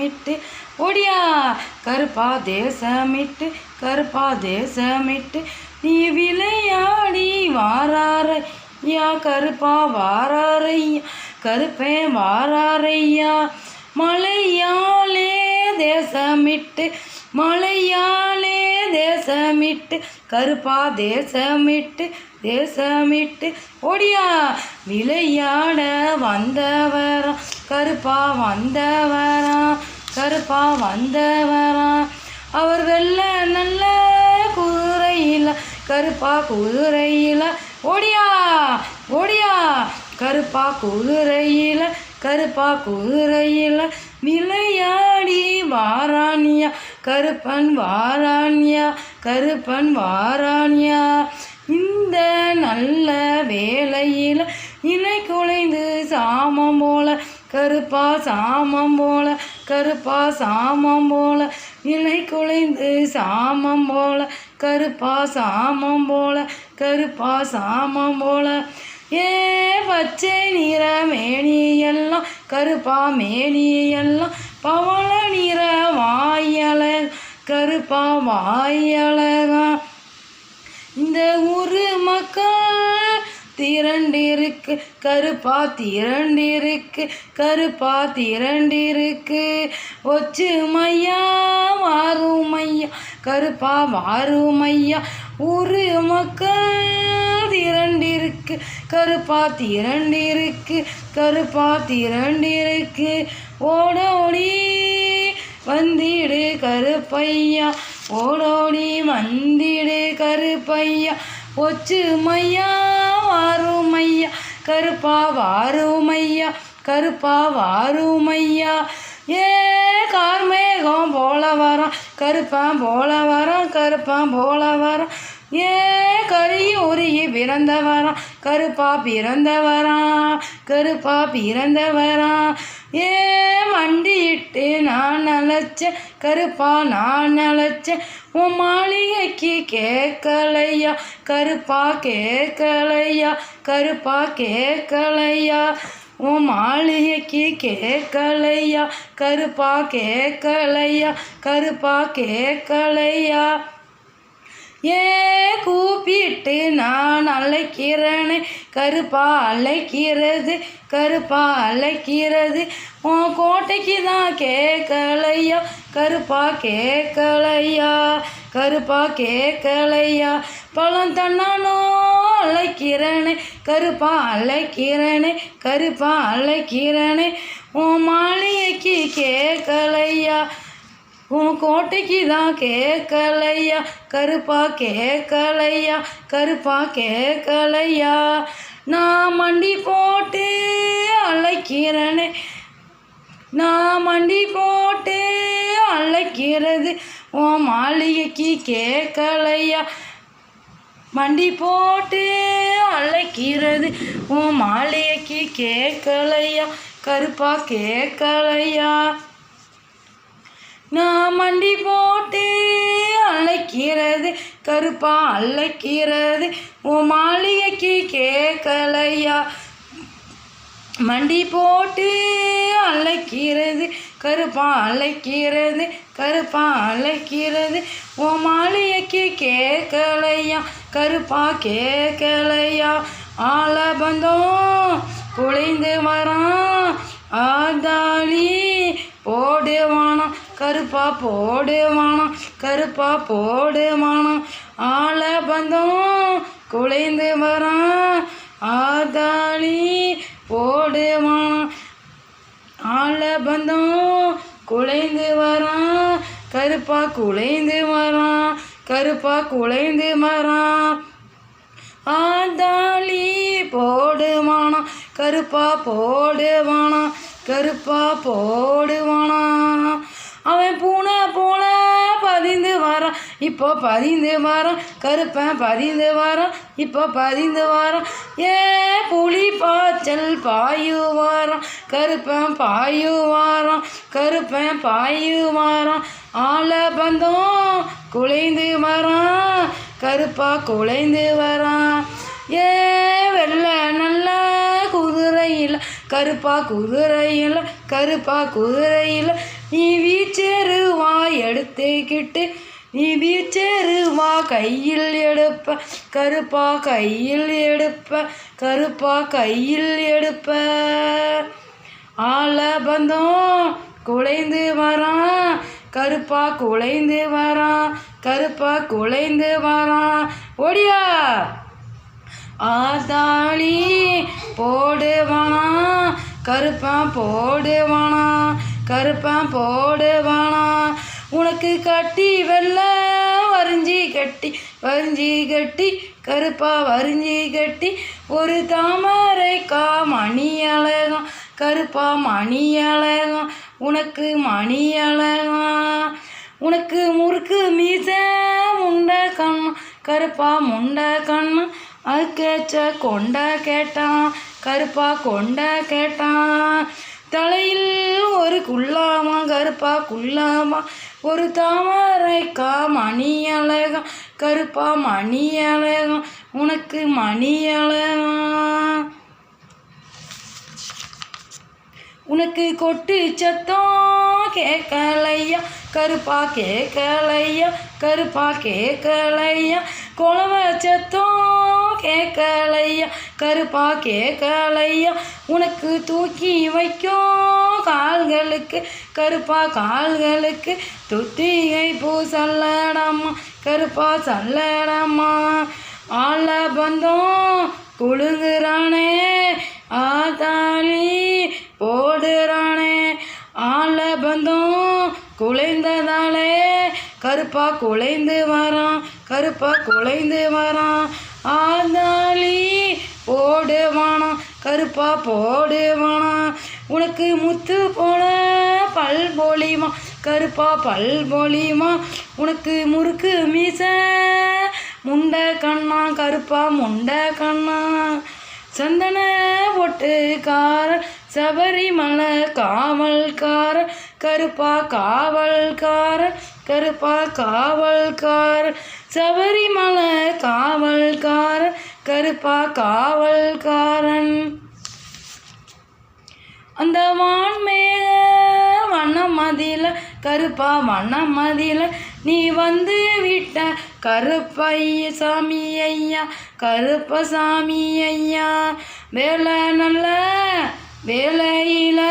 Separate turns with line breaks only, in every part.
தேசமிட்டு ஒடியா கருப்பா தேசமிட்டு நீ விளையாடி வாராரையா கருப்பா வாராரையா கருப்பேன் வாராரையா மலையாளே தேசமிட்டு கருப்பா தேசமிட்டு ஒடியா விளையாட வந்தவரான் கருப்பா வந்தவரான் அவர் வெள்ள நல்ல குதிரையில் கருப்பா குதிரையில் ஒடியா கருப்பா குதிரையில் விளையாடி வாரானியா கருப்பன் வாரானியா இந்த நல்ல வேளையில் இணை குலைந்து சாமம் போல கருப்பா சாமம் போல இணை குலைந்து சாமம் போல கருப்பா சாமம் போல ஏ பச்சை நிற மேனியெல்லாம் கருப்பா மேனியெல்லாம் பவள நிற கருப்பா வாயழகா இந்த ஊரு மக்கள் திரண்டிருக்கு கருப்பா திரண்டிருக்கு ஒச்சுமையா வாருமையா கருப்பா வாருமையா ஊரு மக்கள் திரண்டிருக்கு கருப்பா திரண்டிருக்கு ஓடோடி வந்திடு கருப்பையா ஓடோடி வந்திடு கருப்பையா ஒச்சுமையா வாருமையா கருப்பா வாருமையா ஏ கார்மேகம் போல வரான் கருப்பன் போல வரான் ஏ கரியூரிய பிறந்தவரான் கருப்பா பிறந்தவரான் ஏ மண்டியிட்டு நான் அழைச்சேன் கருப்பா உன் மாளிகைக்கு கேட்கலையா கருப்பா கேட்கலையா உன் மாளிகைக்கு கேட்கலையா கருப்பா கேட்கலையா ஏ கூப்பிட்டு நான் அழைக்கிறேனே கருப்பா அழைக்கிறது உன் கோட்டைக்கு தான் கேட்கலையா கருப்பா கேட்கலையா பழம் தன்னானோ அழைக்கிறேனே கருப்பா அழைக்கிறேனே உன் மாளிகைக்கு கேட்கலையா உன் கோட்டைக்கு தான் கேட்கலையா கருப்பா கேட்கலையா நான் மண்டி போட்டு அழைக்கிறது உன் மாளிகைக்கு கேட்கலையா மண்டி போட்டு அழைக்கிறது உன் மாளிகைக்கு கேட்கலையா கருப்பா கேட்கலையா நான் மண்டி போட்டு அழைக்கிறது கருப்பா உன் மாளிகைக்கு கேட்கலையா மண்டி போட்டு அழைக்கிறது கருப்பா உன் மாளிகைக்கு கேட்கலையா கருப்பா கேட்கலையா ஆலபந்தம் குலைந்து வரான் ஆதாளி போடுவானா கருப்பா போடுவானா ஆலபந்தம் குலைந்து வரான் ஆதாளி போடுவானா ஆலபந்தம் குலைந்து வரான் கருப்பா குலைந்து வரான் ஆதாளி போடுவானா கருப்பா போடுவானா அவன் பூனை போல பதிந்து வரான் இப்போ பதிந்து வரான் கருப்பன் பதிந்து வரான் இப்போ பதிந்து வரான் ஏ புலி பாய்ச்சல் பாயுவாரான் கருப்பன் பாயுவாரான் ஆலபந்தம் குலைந்து வரான் கருப்பா குலைந்து வரான் ஏ வெள்ள நல்ல குதிரையில் கருப்பா குதிரையில் நீ வீச்செருவா எடுத்துக்கிட்டு நீ வீச்செருவா கையில் எடுப்ப கருப்பா கையில் எடுப்ப கருப்பா கையில் எடுப்ப ஆள பந்தம் குலைந்து வரான் கருப்பா குலைந்து வரான் கருப்பா குலைந்து வரான் ஓடியா ஆதாளி போடுவானா கருப்பான் போடுவானா கருப்பான் போடுவானா உனக்கு கட்டி வெள்ள வரிஞ்சி கட்டி கருப்பா வரிஞ்சி கட்டி ஒரு தாமரைக்கா மணி அழகம் கருப்பா மணி அழகம் உனக்கு மணி அழகம் உனக்கு முறுக்கு மீச முண்டை கண்ணம் கருப்பா முண்டை கண்ணம் அது கேச்ச கொண்ட கேட்டான் கருப்பா கொண்ட கேட்டான் தலையில் ஒரு குள்ளாமா கருப்பா குள்ளாமா ஒரு தாமரைக்கா மணி அழகம் கருப்பா மணி அழகம் உனக்கு மணி அழகம் உனக்கு கொட்டு சத்தம் கேட்கலையா கருப்பா கேட்கலையா கருப்பா கேட்கலையா குழவ சத்தம் கேட்கலையா கருப்பா கேட்கலையா உனக்கு தூக்கி வைக்கும் கால்களுக்கு கருப்பா கால்களுக்கு துத்திகை பூ சல்லடம்மா கருப்பா சல்லடம்மா ஆள பந்தம் குழுங்குறானே ஆதாளி போடுறானே ஆள பந்தம் குலைந்ததாலே கருப்பா குலைந்து வரான் கருப்பா குலைந்து வரான் ஆதாளி போடுவானா கருப்பா போடுவானா உனக்கு முத்து போல பல் பொலிமா கருப்பா பல் பொலிமா உனக்கு முறுக்கு மீச முண்டை கண்ணா கருப்பா முண்டை கண்ணா சந்தன பொட்டுக்காரன் சபரிமலை காவல்காரன் கருப்பா காவல்காரன் கருப்பா காவல்காரன் சபரிமலை காவல்காரன் கருப்பா காவல்காரன் அந்த வான்மேக வண்ணமதில கருப்பா வண்ணமதில நீ வந்து விட்ட கருப்பைய சாமி ஐயா கருப்பசாமி ஐயா வேலை நல்ல வேலையில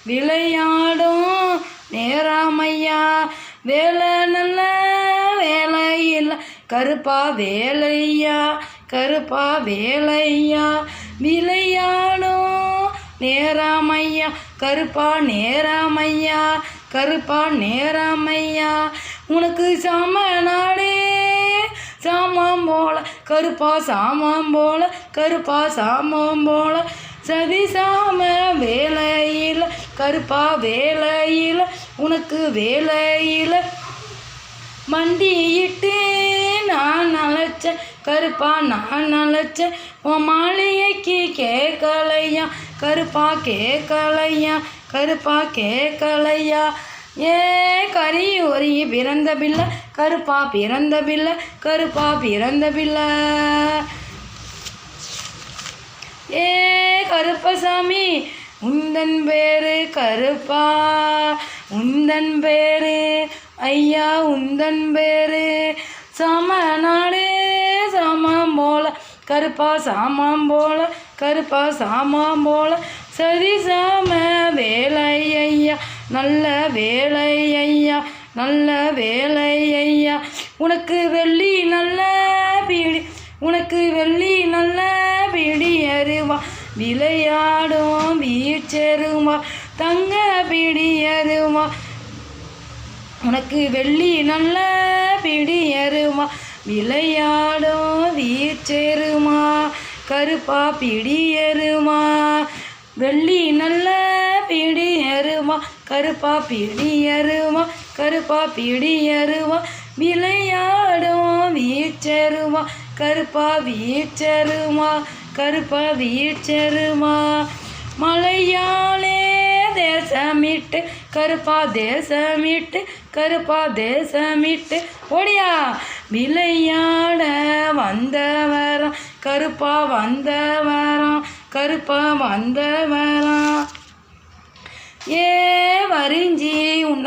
விளையாடும் நேராமையா வேலை நல்ல வேலையில் கருப்பா வேலையா கருப்பா வேலையா விளையாடும் நேராமையா கருப்பா நேராமையா கருப்பா நேராமையா உனக்கு சாம நாடே சாமாம் போல கருப்பா சாமாம் போல கருப்பா சாமாம் போல சதி சாம வேலையில் கருப்பா வேலையில் உனக்கு வேலையில் மண்டியிட்டு நான் அழைச்சேன் கருப்பா நான் அழைச்சேன் உன் மாளிகைக்கு கேட்கலையா கருப்பா கேட்கலையா கருப்பா கேட்கலையா ஏ கரியூரி பிறந்த பிள்ளை கருப்பா பிறந்த பிள்ளை கருப்பா பிறந்த பிள்ளை ஏ கருப்பசாமி உந்தன் பேரு கருப்பா உந்தன் பேரு ஐயா உந்தன் பேரு சாமநாடு சாமாம் போல கருப்பா சாமாம் போல கருப்பா சாமாம் போல சரி சாம வேலை ஐயா நல்ல வேலை ஐயா நல்ல வேலை ஐயா உனக்கு வெள்ளி நல்ல பீடி உனக்கு வெள்ளி நல்ல பிடி அருவா விளையாடும் வீச்செருவா தங்க பிடி அருவா உனக்கு வெள்ளி நல்ல பிடி அருவா விளையாடும் வீச்செருமா கருப்பா பிடி அருவா வெள்ளி நல்ல பிடி அருவா கருப்பா பிடி அருவா கருப்பா பிடி அருவா விளையாடும் வீச்செருவா கருப்பா வீச்செருமா கருப்பா வீச்செருமா மலையாளே தேசமிட்டு கருப்பா தேசமிட்டு கருப்பா தேசமிட்டு ஓடியா விளையாட வந்தவரம் கருப்பா வந்தவரம் கருப்பா வந்தவரம் ஏ வரிஞ்சி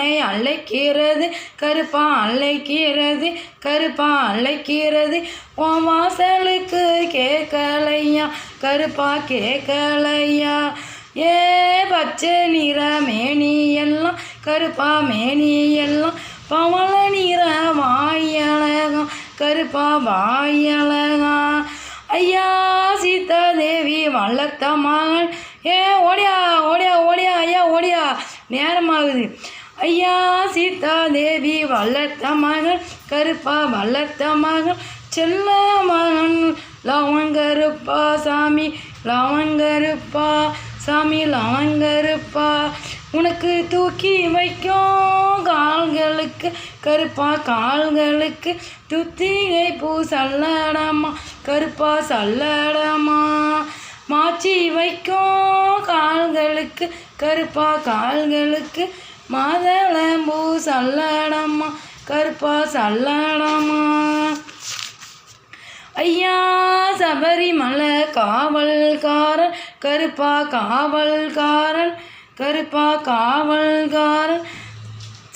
உன்னை அழைக்கிறது கருப்பா அழைக்கிறது கருப்பா அழைக்கிறது உன் வாசலுக்கு கேட்கலையா கருப்பா கேட்கலையா ஏ பச்சை நிற மேனி எல்லாம் கருப்பா மேனி எல்லாம் பவள நிற வாயழகம் கருப்பா வாயழகம் ஐயா சீதா தேவி வளர்த்த மகன் ஏ ஓடியா ஓடியா ஓடியா ஐயா ஓடியா நேரமாகுது ஐயா சீதா தேவி வளர்த்த மகன் கருப்பா வளர்த்த மகன் செல்ல மகன் லவங்கருப்பா சாமி லவங்கருப்பா சாமி லவங்கருப்பா உனக்கு தூக்கி வைக்கும் கால்களுக்கு கருப்பா கால்களுக்கு துத்திகை பூ சல்லடமா கருப்பா சல்லடமா மாச்சி வைக்கும் கால்களுக்கு கருப்பா கால்களுக்கு மாதளம்பூ சல்லடமா கருப்பா சல்லடமா ஐயா சபரிமலை காவல்காரன் கருப்பா காவல்காரன் கருப்பா காவல்காரன்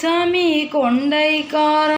சாமி கொண்டைக்காரன்